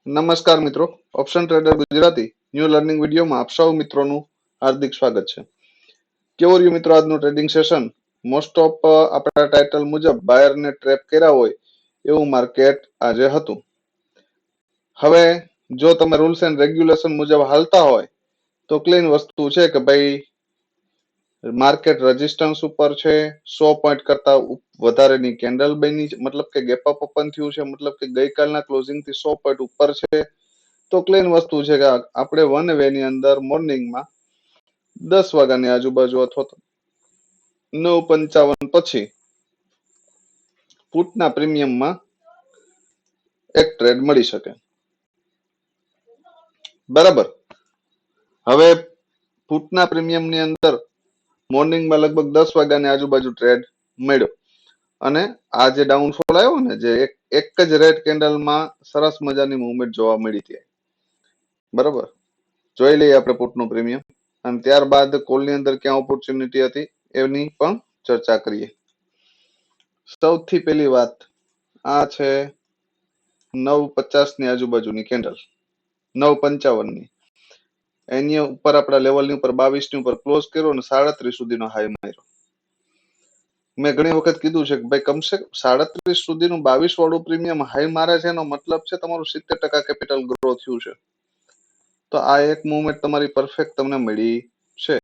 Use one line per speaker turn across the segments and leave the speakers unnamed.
નમસ્કાર મિત્રો, option trader Gujarati new learning વિડીયોમાં આપ સૌ મિત્રોનું હાર્દિક સ્વાગત છે. કેવું રહ્યું મિત્રો આજનું ટ્રેડિંગ સેશન? મોસ્ટ ઓફ આપણા ટાઇટલ મુજબ બાયરને ટ્રેપ કર્યા હોય એવું માર્કેટ આજે હતું. હવે જો તમે રૂલ્સ એન્ડ રેગ્યુલેશન મુજબ હાલતા હોય તો ક્લીન વસ્તુ છે કે ભાઈ માર્કેટ રેઝિસ્ટન્સ ઉપર છે, 100 પોઈન્ટ કરતા વધારેની કેન્ડલ બની છે, મતલબ કે ગેપ અપ ઓપન થયું છે, મતલબ કે ગઈકાલના ક્લોઝિંગ થી 100 પોઈન્ટ ઉપર છે. તો ક્લીન વસ્તુ છે કે આપણે 1 વે ની અંદર મોર્નિંગમાં 10 વાગ્યાની આજુબાજુ અથવા તો 9:55 પછી પુટના પ્રીમિયમમાં એક ટ્રેડ મળી શકે. બરાબર. હવે પુટના પ્રીમિયમની અંદર મોર્નિંગમાં લગભગ 10 વાગ્યાની આજુબાજુ ટ્રેડ મળ્યો અને આ જે ડાઉનફોલ આવ્યો ને, જે એક જ રેડ કેન્ડલમાં સરસ મજાની મુવમેન્ટ જોવા મળી હતી. બરાબર, જોઈ લઈએ આપણે પુટનું પ્રીમિયમ અને ત્યારબાદ કોલની અંદર ક્યાં ઓપોર્ચ્યુનિટી હતી એની પણ ચર્ચા કરીએ. સૌથી પહેલી વાત આ છે 9:50 ની આજુબાજુની કેન્ડલ, 9:55 ની. એની ઉપર આપણા લેવલની ઉપર 22 ની ઉપર ક્લોઝ કર્યો અને 37 સુધીનો હાઈ માર્યો. મેં ઘણી વખત કીધું છે કે ભાઈ કમસે 37 સુધીનું 22 વાળું પ્રીમિયમ હાઈ મારે છે એનો મતલબ છે તમારું 70% કેપિટલ ગ્રો થયું છે. તો આ એક મુવમેન્ટ તમારી પરફેક્ટ તમને મળી છે.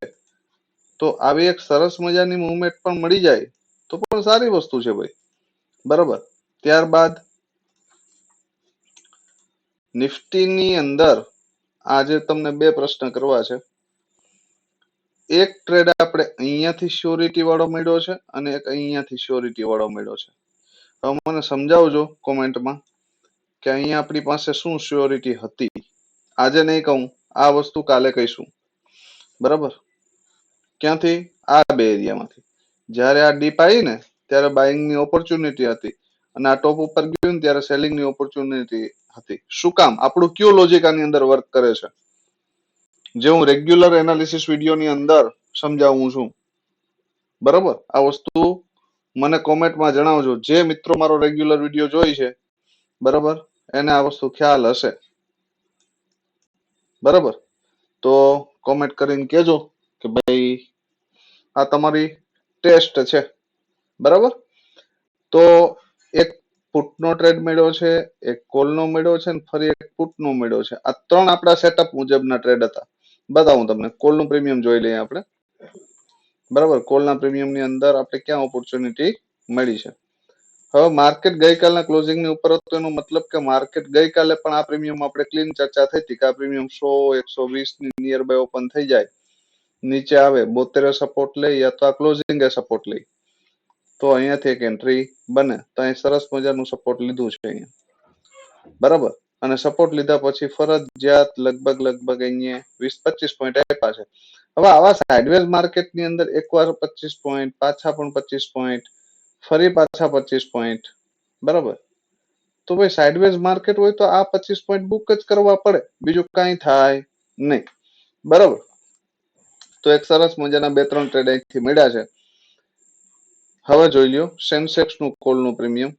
તો આવી એક સરસ મજાની મુવમેન્ટ પણ મળી જાય તો પણ સારી વસ્તુ છે ભાઈ. બરાબર. ત્યારબાદ નિફ્ટીની અંદર આજે તમને બે પ્રશ્ન કરવા છે. એક ટ્રેડ આપણે અહીંયાથી શ્યોરિટી વાળો મળ્યો છે અને એક અહીંયાથી શ્યોરિટી વાળો મળ્યો છે. હવે મને સમજાવજો કોમેન્ટમાં કે અહીંયા આપણી પાસે શું શ્યોરિટી હતી. આજે નહીં કહું, આ વસ્તુ કાલે કહીશું. બરાબર. ક્યાંથી? આ બે એરિયામાંથી. જ્યારે આ ડીપ આવી ને ત્યારે બાઇંગની ઓપોર્ચ્યુનિટી હતી અને આ ટોપ ઉપર ગયું ને ત્યારે સેલિંગની ઓપોર્ચ્યુનિટી હતી. શું કામ? આપણું કયું લોજિક આની અંદર વર્ક કરે છે, જે હું રેગ્યુલર એનાલિસિસ વિડીયોની અંદર સમજાવું છું. બરાબર. આ વસ્તુ મને કોમેન્ટમાં જણાવજો. જે મિત્રો મારો રેગ્યુલર વિડીયો જોઈ છે, બરાબર, એને આ વસ્તુ ખ્યાલ હશે. બરાબર. તો કોમેન્ટ કરીને કહેજો કે ભાઈ આ તમારી ટેસ્ટ છે. બરાબર. તો એક પુટનો ટ્રેડ મળ્યો છે, એક કોલનો મળ્યો છે, અને ફરી એક પુટનો મળ્યો છે. આ ત્રણ આપણા સેટઅપ મુજબના ટ્રેડ હતા. બતાવું તમને. કોલનું પ્રીમિયમ જોઈ લઈએ આપણે. બરાબર. કોલના પ્રીમિયમની અંદર આપણે ક્યાં ઓપોર્ચ્યુનિટી મળી છે. હવે માર્કેટ ગઈકાલના ક્લોઝિંગની ઉપર હતું, એનો મતલબ કે માર્કેટ ગઈકાલે પણ આ પ્રીમિયમ આપણે ક્લીન ચર્ચા થઈ હતી કે આ પ્રીમિયમ 100 120 ની નિયર બાય ઓપન થઈ જાય, નીચે આવે 72 સપોર્ટ લઈ અથવા ક્લોઝિંગ સપોર્ટ લઈ તો અહીંયાથી એક એન્ટ્રી બને. તો અહીં સરસ મજાનું સપોર્ટ લીધું છે અહીંયા. બરાબર. અને સપોર્ટ લીધા પછી ફરજિયાત લગભગ અહીંયા 20-25 પોઈન્ટ આપ્યા છે. હવે આવા સાઇડવેઝ માર્કેટની અંદર એકવાર 25 પોઈન્ટ, પાછા પણ 25 પોઈન્ટ, ફરી પાછા 25 પોઈન્ટ. બરાબર. તો ભાઈ સાઇડવેઝ માર્કેટ હોય તો આ 25 પોઈન્ટ બુક જ કરવા પડે, બીજું કાંઈ થાય નહીં. બરાબર. તો એક સરસ મજાના 2-3 ટ્રેડ અહીંથી મળ્યા છે. હવે જોઈ લ્યો સેન્સેક્સનું કોલનું પ્રીમિયમ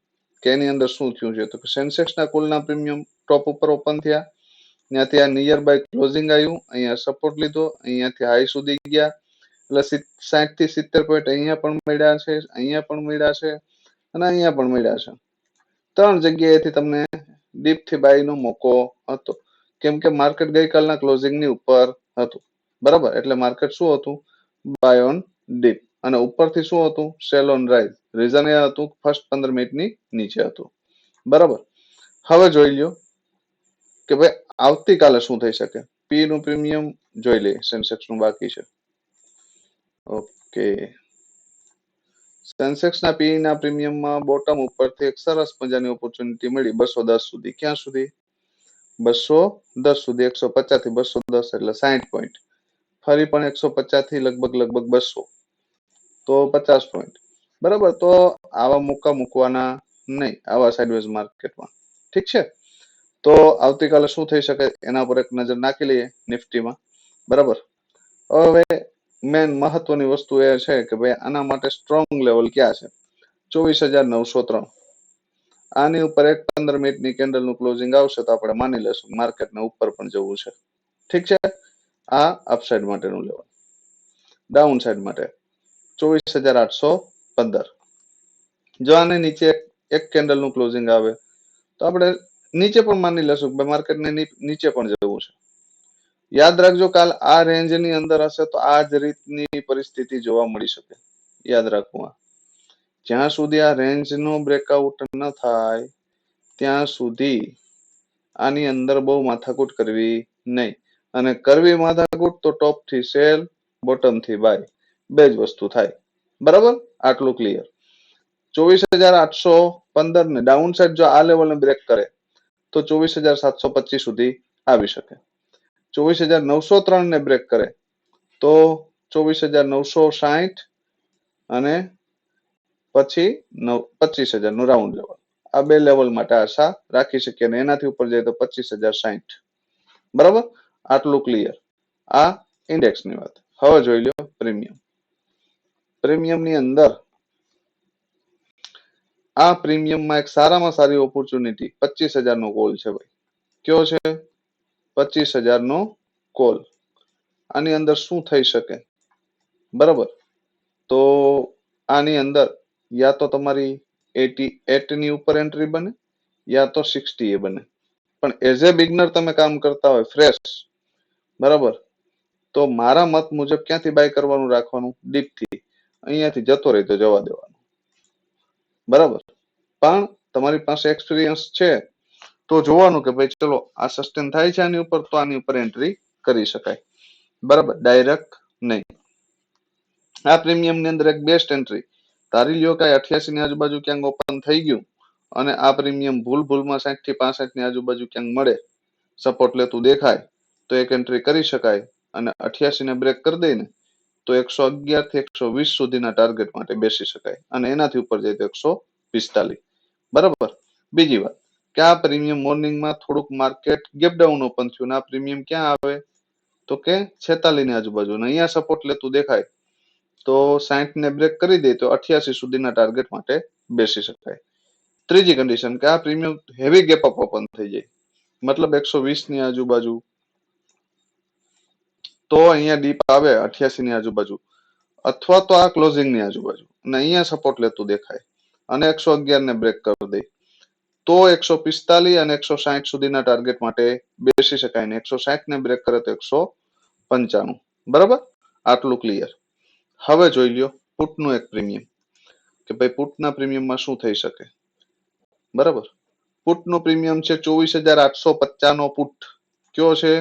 કે એની અંદર શું થયું છે. તો સેન્સેક્સના કોલના પ્રીમિયમ ટોપ ઉપર ઓપન થયા, ત્યાંથી આ નિયર બાય ક્લોઝિંગ આવ્યું, અહીંયા સપોર્ટ લીધો, અહીંયાથી હાઈ સુધી ગયા, એટલે 60 થી 70 પોઈન્ટ અહીંયા પણ મળ્યા છે, અહીંયા પણ મળ્યા છે અને અહીંયા પણ મળ્યા છે. ત્રણ જગ્યાએથી તમને ડીપથી બાયનો મોકો હતો, કેમ કે માર્કેટ ગઈકાલના ક્લોઝિંગની ઉપર હતું. બરાબર. એટલે માર્કેટ શું હતું? Buy on dip. અને ઉપરથી શું હતું? Sell on rise. રીઝન એ હતું ફર્સ્ટ 15 મિનિટની નીચે હતું. બરાબર. હવે જોઈ લ્યો કે ભાઈ આવતીકાલે શું થઈ શકે. પી નું પ્રીમિયમ જોઈ લઈએ. સેન્સેક્સ નું બાકી છે. ઓકે. સેન્સેક્સના પી ના પ્રીમિયમમાં બોટમ ઉપરથી એક સરસ મજાની ઓપોર્ચ્યુનિટી મળી 210 સુધી. ક્યાં સુધી? 210 સુધી. 150 થી 210 એટલે 60 પોઈન્ટ. ફરી પણ 150 થી લગભગ 200 તો 50 પોઈન્ટ. બરાબર. તો આવા મોકા મૂકવાના નહીં આવા સાઇડવેઝ માર્કેટમાં. ઠીક છે. તો આવતીકાલે શું થઈ શકે એના પર એક નજર નાખી લઈએ નિફ્ટીમાં. બરાબર. હવે મેન મહત્વની વસ્તુ એ છે કે ભાઈ આના માટે સ્ટ્રોંગ લેવલ ક્યાં છે? 24,903. આની ઉપર એક 15 મિનિટની કેન્ડલનું ક્લોઝિંગ આવશે તો આપણે માની લેશું માર્કેટને ઉપર પણ જવું છે. ઠીક છે, આ અપસાઇડ માટેનું લેવલ. ડાઉન સાઈડ માટે 24,815. જો આને નીચે એક કેન્ડલનું ક્લોઝિંગ આવે તો આપણે નીચે પણ માની લેશું કે માર્કેટને નીચે પણ જવું છે. યાદ રાખજો, કાલ આ રેન્જની અંદર હશે તો આ જ રીતની પરિસ્થિતિ જોવા મળી શકે. યાદ રાખવું, જ્યાં સુધી આ રેન્જનો બ્રેકઆઉટ ન થાય ત્યાં સુધી આની અંદર બહુ માથાકૂટ કરવી નહીં. અને કરવી માથાકૂટ તો ટોપ થી સેલ, બોટમ થી બાય, બે જ વસ્તુ થાય. બરાબર, આટલું ક્લિયર. 24,815 ને ડાઉન સાઈડ જો આ લેવલને બ્રેક કરે તો 24,725 સુધી આવી શકે. 24,903 ને બ્રેક કરે તો 24,960 અને પછી 25,000 નું રાઉન્ડ લેવલ. આ બે લેવલ માટે આશા રાખી શકીએ અને એનાથી ઉપર જાય તો 25,060. બરાબર, આટલું ક્લિયર. આ ઇન્ડેક્સની વાત. હવે જોઈ લો પ્રીમિયમ. પ્રીમિયમની અંદર આ પ્રીમિયમમાં એક સારામાં સારી ઓપોર્ચ્યુનિટી 25,000 નો કોલ છે ભાઈ. કયો છે? 25,000 નો કોલ. આની અંદર શું થઈ શકે? બરાબર, તો આની અંદર યા તો તમારી 88 ની ઉપર એન્ટ્રી બને યા તો 60 એ બને. પણ એઝ એ બિગનર તમે કામ કરતા હોય ફ્રેશ, બરાબર, તો મારા મત મુજબ ક્યાંથી બાય કરવાનું રાખવાનું? ડીપથી. અહીંયાથી જતો રહે તો જવા દેવાનું. બરાબર, પણ તમારી પાસે એક્સપિરિયન્સ છે તો જોવાનું કે ભાઈ ચલો આ સસ્ટેન થાય છે આની ઉપર તો આની ઉપર એન્ટ્રી કરી શકાય. બરાબર, ડાયરેક્ટ નહીં. આ પ્રીમિયમ ની અંદર એક બેસ્ટ એન્ટ્રી ધારી લ્યો કે 88 ની આજુબાજુ ક્યાંક ઓપન થઈ ગયું અને આ પ્રીમિયમ ભૂલમાં 60 થી 65 ની આજુબાજુ ક્યાંક મળે, સપોર્ટ લેતું દેખાય તો એક એન્ટ્રી કરી શકાય. અને 88 ને બ્રેક કરી દઈને તો 111 થી 120 સુધીના ટાર્ગેટ માટે બેસી શકાય અને એનાથી ઉપર જાય તો 145. બરાબર, બીજી વાત કે આ પ્રીમિયમ મોર્નિંગમાં થોડુંક માર્કેટ ગેપ ડાઉન ઓપન થયું આ પ્રીમિયમ ક્યાં આવે તો કે 46 ની આજુબાજુ. અહીંયા સપોર્ટ લેતું દેખાય તો 60 ને બ્રેક કરી દે તો 88 સુધીના ટાર્ગેટ માટે બેસી શકાય. ત્રીજી કન્ડિશન કે આ premium heavy gap up open થઈ જાય, મતલબ 120 ની આજુબાજુ, તો અહીંયા ડીપ આવે 88 ની આજુબાજુ અથવા તો આ ક્લોઝિંગ ની આજુબાજુ અને અહીંયા સપોર્ટ લેતું દેખાય અને 111 ને બ્રેક કરી દે તો 145 અને 160 સુધીના ટાર્ગેટ માટે બેસી શકાય ને 160 ને બ્રેક કરે તો 195. બરાબર, આટલું ક્લિયર. હવે જોઈ લ્યો પુટનું એક પ્રીમિયમ કે ભાઈ પુટના પ્રીમિયમમાં શું થઈ શકે. બરાબર, પુટનો પ્રીમિયમ છે 24,850 નો પુટ. કયો છે?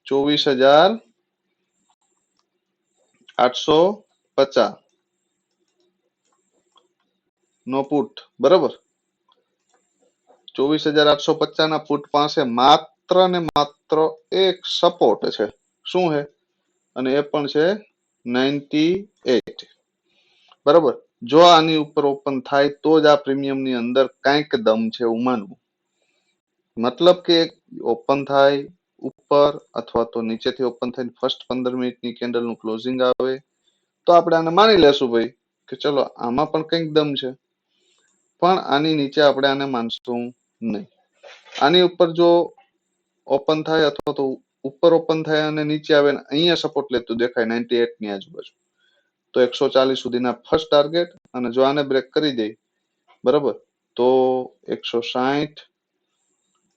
24,850 નો પુટ. બરાબર, 24,850 ના પુટ પાસે માત્ર ને માત્ર એક સપોર્ટ છે. શું છે? અને એ પણ છે 98. બરાબર, જો આની ઉપર ઓપન થાય તો જ આ પ્રીમિયમ ની અંદર કંઈક દમ છે એવું માનવું. મતલબ કે ઓપન થાય ઉપર અથવા તો નીચેથી ઓપન થઈને ફર્સ્ટ 15 મિનિટની કેન્ડલનું ક્લોઝિંગ આવે તો આપણે આને માની લેશું ભાઈ કે ચલો આમાં પણ કંઈક દમ છે. પણ આની નીચે આપણે આને માનશું નહીં. આની ઉપર જો ઓપન થાય અથવા તો ઉપર ઓપન થાય અને નીચે આવે ને અહીંયા સપોર્ટ લેતું દેખાય 98 ની આજુબાજુ તો 140 સુધીના ફર્સ્ટ ટાર્ગેટ અને જો આને બ્રેક કરી દે, બરાબર, તો 160,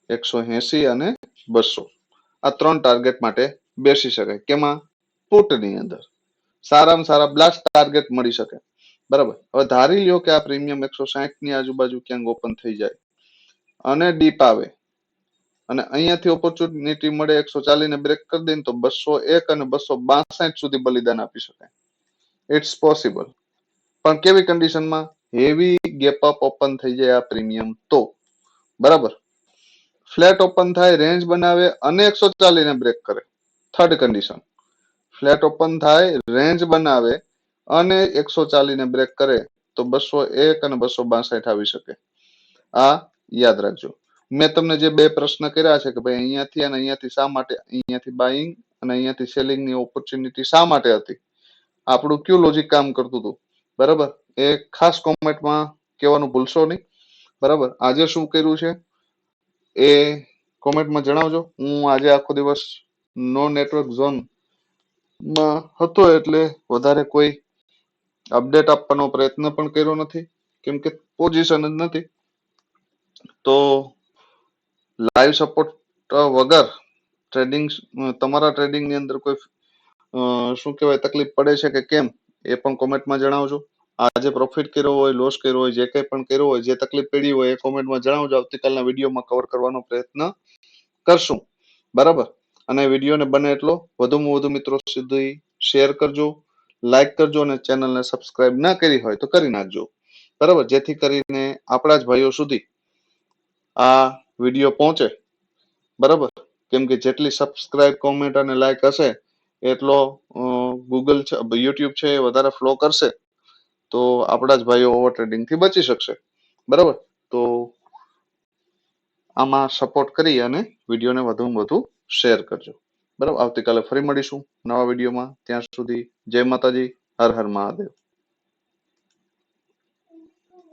180 અને 200 આ ત્રણ ટાર્ગેટ માટે બેસી શકાય. કેમાં? પુટની અંદર સારામાં સારા બ્લાસ્ટ ટાર્ગેટ મળી શકે. બરાબર, હવે ધારી લ્યો કે આ પ્રીમિયમ 160 ની આજુબાજુ ક્યાંક ઓપન થઈ જાય અને ડીપ આવે અને અહીંયાથી ઓપોર્ચ્યુનિટી મળે 140 ને બ્રેક કરી દે તો 201 અને 262 સુધી બલિદાન આપી શકાય. It's possible. પણ કેવી કન્ડિશનમાં? હેવી ગેપ અપ ઓપન થઈ જાય આ પ્રીમિયમ તો. બરાબર, ફ્લેટ ઓપન થાય, રેન્જ બનાવે અને 140 ને બ્રેક કરે. થર્ડ કન્ડિશન, ફ્લેટ ઓપન થાય, રેન્જ બનાવે અને 140 ને બ્રેક કરે તો 201 અને 262 આવી શકે. આ યાદ રાખજો. મેં તમને જે બે પ્રશ્ન કર્યા છે કે ભાઈ અહીંયાથી અને અહીંયાથી શા માટે અહીંયાથી બાઇંગ અને અહીંયાથી સેલિંગ ની ઓપોર્ચ્યુનિટી શા માટે હતી, આપણું કયું લોજિક કામ કરતું હતું, બરાબર, એ ખાસ કોમેન્ટમાં કહેવાનું ભૂલશો નહીં. બરાબર. આજે શું કર્યું છે એ કોમેન્ટમાં જણાવજો. હું આજે આખો દિવસ નો નેટવર્ક ઝોન માં હતો એટલે વધારે કોઈ અપડેટ આપવાનો પ્રયત્ન પણ કર્યો નથી, કેમ કે પોઝિશન જ નથી. તો લાઈવ સપોર્ટ વગર ટ્રેડિંગ, તમારા ટ્રેડિંગ ની અંદર કોઈ શું કહેવાય તકલીફ પડે છે કે કેમ એ પણ કોમેન્ટમાં જણાવજો. આજે પ્રોફિટ કર્યો હોય, લોસ કર્યો હોય, જે કંઈ પણ કર્યો હોય, જે તકલીફ પડી હોય એ કોમેન્ટમાં જણાવજો. આવતીકાલના વિડીયોમાં કવર કરવાનો પ્રયત્ન કરશું. બરાબર. અને વિડીયોને બને એટલો વધુમાં વધુ મિત્રો સુધી શેર કરજો, લાઈક કરજો અને ચેનલને સબસ્ક્રાઇબ ના કરી હોય તો કરી નાખજો. બરાબર. જેથી કરીને આપણા જ ભાઈઓ સુધી આ વિડીયો પહોંચે. બરાબર. કેમ કે જેટલી સબસ્ક્રાઇબ, કોમેન્ટ અને લાઈક હશે એટલો ગૂગલ છે, યુટ્યુબ છે એ વધારે ફ્લો કરશે, તો આપણા જ ભાઈઓ ઓવર ટ્રેડિંગ થી બચી શકશે. બરાબર. તો આમાં સપોર્ટ કરી અને વિડીયોને વધુમાં વધુ શેર કરજો. બરાબર. આવતીકાલે ફરી મળીશું નવા વિડીયોમાં. ત્યાં સુધી જય માતાજી, હર હર મહાદેવ.